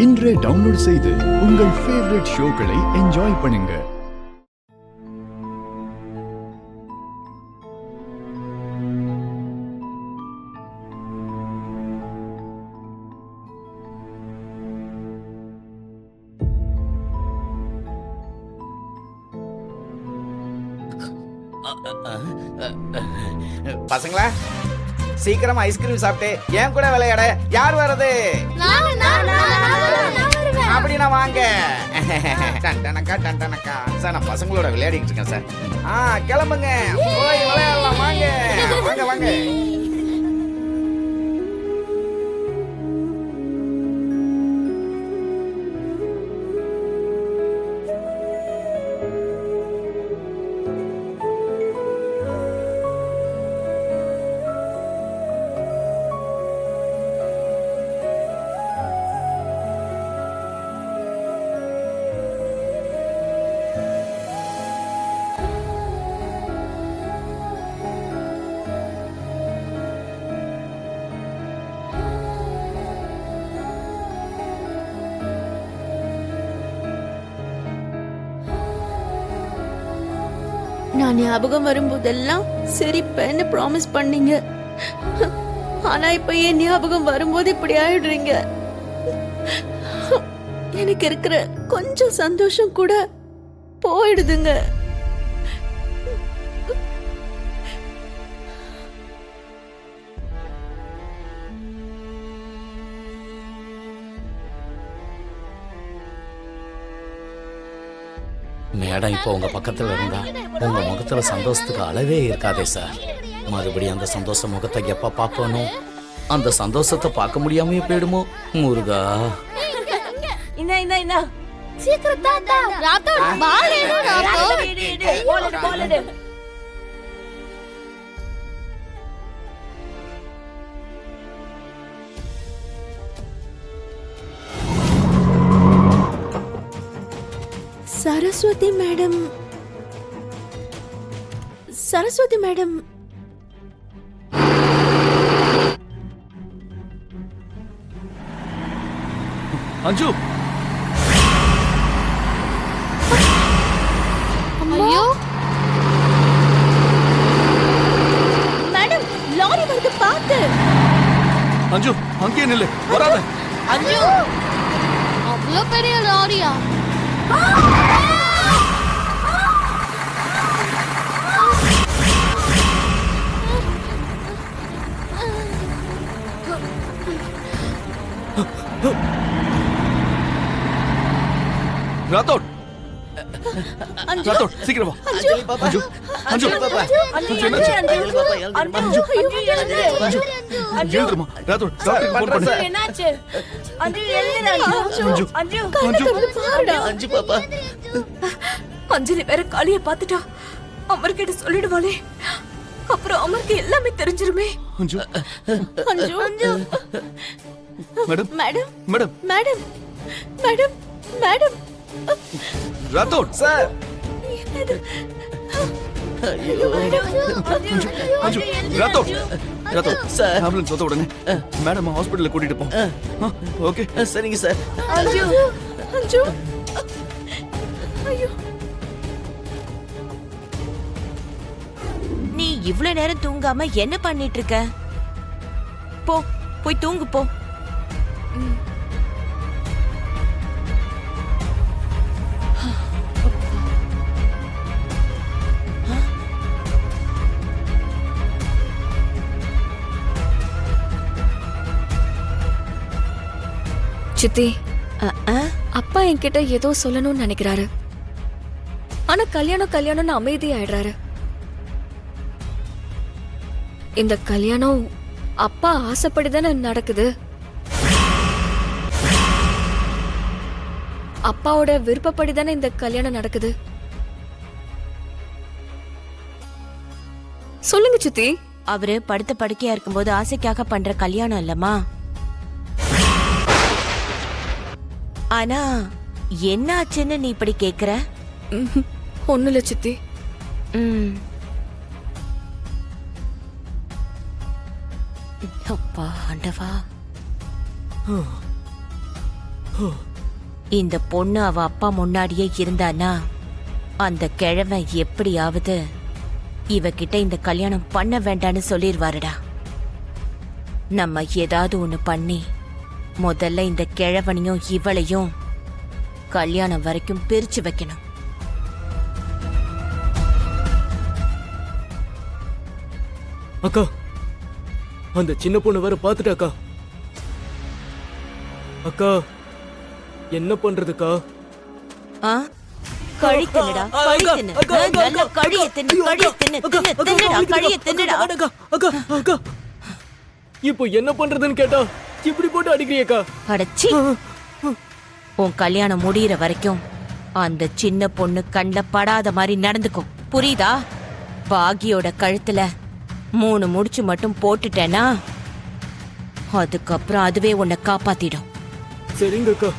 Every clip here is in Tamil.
இன்றே டவுன்லோட் செய்து உங்கள் ஃபேவரட் ஷோக்களை என்ஜாய் பண்ணுங்க. பசங்களா சீக்கிரமா ஐஸ்கிரீம் சாப்பிட்டு ஏன் கூட விளையாட யார் வர்றது? அப்படின்னா வாங்க. டண்டனக்கா சார், நான் பசங்களோட விளையாடிட்டு இருக்கேன் சார். கிளம்புங்க, போய் விளையாடலாம். வாங்க வாங்க வாங்க. நான் ஞாபகம் வரும்போதெல்லாம் சிரிப்பேன்னு ப்ராமிஸ் பண்ணீங்க. ஆனா இப்ப ஏன் ஞாபகம் வரும்போது இப்படி ஆயிடுறீங்க? எனக்கு இருக்கிற கொஞ்சம் சந்தோஷம் கூட போயிடுதுங்க. மேடம் இப்போ உங்க பக்கத்துல இருந்தா உங்க முகத்துல சந்தோஷத்துக்கு அளவே இருக்காதே சார். மறுபடியும் அந்த சந்தோஷ முகத்தை எப்ப பாப்பனோ அந்த சந்தோஷத்தை பார்க்க முடியாமயே போயிடுமோ முருகா. சரஸ்வதி மேடம், சரஸ்வதி மேடம், அஞ்சு. ஐயோ மேடம், லாரி வந்து பாத்து. அஞ்சு அங்கேயே நில்லு, வராத. அஞ்சு, அவ்வளோ பெரிய லாரியா? ராத்தோட், ராத்தோட், சீக்கிரம் வா. அஞ்சு, அஞ்சு, அஞ்சு, எழுதுமா. ராத்தோட், டாக்டருக்கு ஃபோன் பண்ணு. என்னாச்சு? அஞ்சு அஞ்சு பாப்பா, அஞ்சலி வேற காளிய பாத்துட்டா. அமர்கிட்ட சொல்லிடுவாளே, அப்புறம் அமருக்கு எல்லாமே தெரிஞ்சிருமே. அஞ்சு, அஞ்சு, அஞ்சு. Madam, madam, madam, madam, madam, madam. Rathod sir, அஞ்சு, ராத்தோட், ராத்தோட் சார். ஆம்புலன்ஸ் வந்த உடனே மேடம் ஹாஸ்பிடல்ல கூட்டிட்டு போ. ஓகே, சரிங்க சார். அஞ்சு, அஞ்சு. ஐயோ, நீ இவ்ளோ நேரம் தூங்காம என்ன பண்ணிட்டு இருக்க? போ, போய் தூங்கு போ. சித்தி, அப்பா என்கிட்ட ஏதோ சொல்லணும்னு நினைக்கிறாரு. ஆனா கல்யாணம் கல்யாணம்னு அமைதியாயிடுறாரு. இந்த கல்யாணம் அப்பா ஆசைப்படிதானே நடக்குது. அப்பாவோட விருப்பப்படிதானே இந்த கல்யாணம் நடக்குது. சொல்லுங்க சித்தி. அவரு படுத்த படுக்கையா இருக்கும்போது ஆசைக்காக பண்ற கல்யாணம் இல்லம்மா. ஆனா என்ன ஆச்சுன்னு நீ இப்படி கேக்குற? ஒண்ணும் இல்ல சித்தி. அப்பா ஆண்டவா. இந்த பொண்ணு அவ அப்பா முன்னாடியே இருந்தானா அந்த கிழவன் எப்படியாவது இவகிட்ட இந்த கல்யாணம் பண்ண வேண்டான்னு சொல்லிடுவாருடா. நம்ம ஏதாவது ஒண்ணு பண்ணி முதல்ல இந்த கிழவனையும் இவளையும் கல்யாணம் வரைக்கும் பிரிச்சு வைக்கணும். அக்கா அந்த சின்ன பொண்ணு வேற பாத்துட்டாக்கா. அக்கா என்ன பண்றதுக்கா? ஆ? கழி தின்னுடா, கழி தின்னு. நல்ல கழிய தின்னு, கழிய தின்னு, தின்னுடா, கழிய தின்னுடா. அக்கா அக்கா அக்கா இப்போ என்ன பண்றதுன்னு கேட்டா இப்படி போட்டு அடிக்கிறியக்கா. அடச்சி, உன் கல்யாணம் முடியிற வரைக்கும் அந்த சின்ன பொண்ணு கண்ல படாத மாதிரி நடந்துக்கும், புரியுதா? பாகியோட கழுத்துல 3 முடிச்சு மட்டும் போட்டுட்டேனா அதுக்கப்புறம் அதுவே உன்னை காப்பாத்திடும். சரிங்க அக்கா.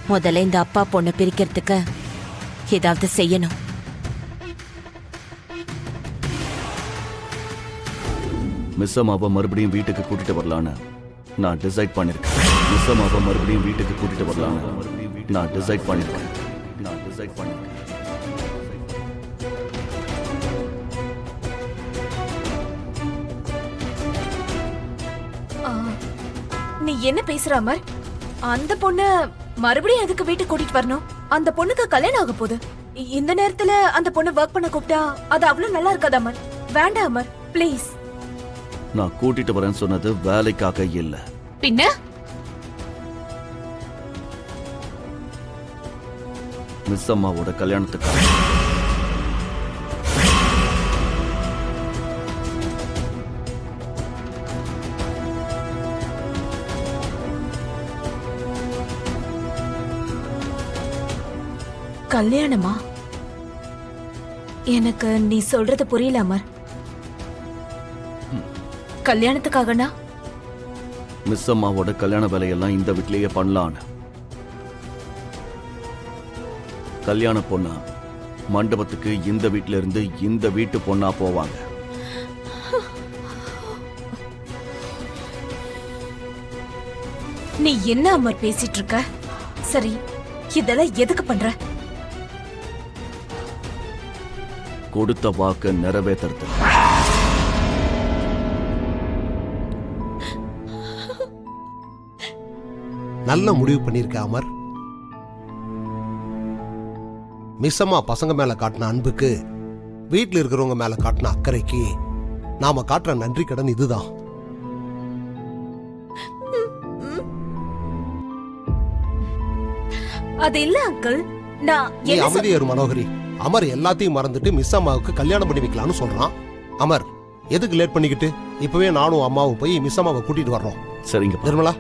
முதல்ல இந்த அப்பா பொண்ணை பிரிக்கிறதுக்கு ஏதாவது செய்யணும். மிஸ் அம்மாவை மறுபடியும் வீட்டுக்கு கூட்டிட்டு வரலான்னு நான் டிசைட் பண்ணிருக்கேன். மிஸ் அம்மாவை மறுபடியும் வீட்டுக்கு கூட்டிட்டு வரலான்னு நான் டிசைட் பண்ணிருக்கேன். நீ என்ன பேசுற அமர்? அந்த பொண்ண மறுபடியும் எதுக்கு வீட்டுக்கு கூட்டிட்டு வரணும்? அந்த பொண்ணுக்கு கல்யாணம் ஆக போகுது. இந்த நேரத்துல அந்த பொண்ணு ஒர்க் பண்ண கூப்பிட்டா அது அவ்வளவு நல்லா இருக்காது அமர். வேண்டாம் அமர், ப்ளீஸ். நான் கூட்டிட்டு வரேன்னு சொன்னது வேலைக்காக இல்ல. பின்ன மிஸ் அம்மாவோட கல்யாணத்துக்காக. கல்யாணமா? எனக்கு நீ சொல்றது புரியல அமர். கல்யாணத்துக்காகனா? மிஸ் அம்மாவோட கல்யாண வேலையெல்லாம் இந்த வீட்லயே பண்ணலான்னு. கல்யாண பொண்ணா மண்டபத்துக்கு இந்த வீட்ல இருந்து இந்த வீட்டு பொண்ணா போவாங்க. நீ என்ன அமர் பேசிட்டு இருக்க? சரி, இதெல்லாம் எதுக்கு பண்ற? கொடுத்த வாக்க நிறைவேற்றுறது. நல்ல முடிவு பண்ணியிருக்க அமர். மிஸ் அம்மா பசங்க மேல காட்டின அன்புக்கு, வீட்டில் இருக்கிறவங்க மேல காட்டின அக்கறைக்கு நாம காட்டுற நன்றி கடன் இதுதான். அது இல்ல அங்கிள், நான் நீ அமைதியாரு மனோகரி. அமர் எல்லாத்தையும் மறந்துட்டு மிஸ் அம்மாவுக்கு கல்யாணம் பண்ணி வைக்கலாம்னு சொல்றான். அமர், எதுக்கு லேட் பண்ணிக்கிட்டு? இப்பவே நானும் அம்மாவும் போய் மிஸ் அம்மாவை கூட்டிட்டு வர்றோம். சரிங்க நிர்மலா,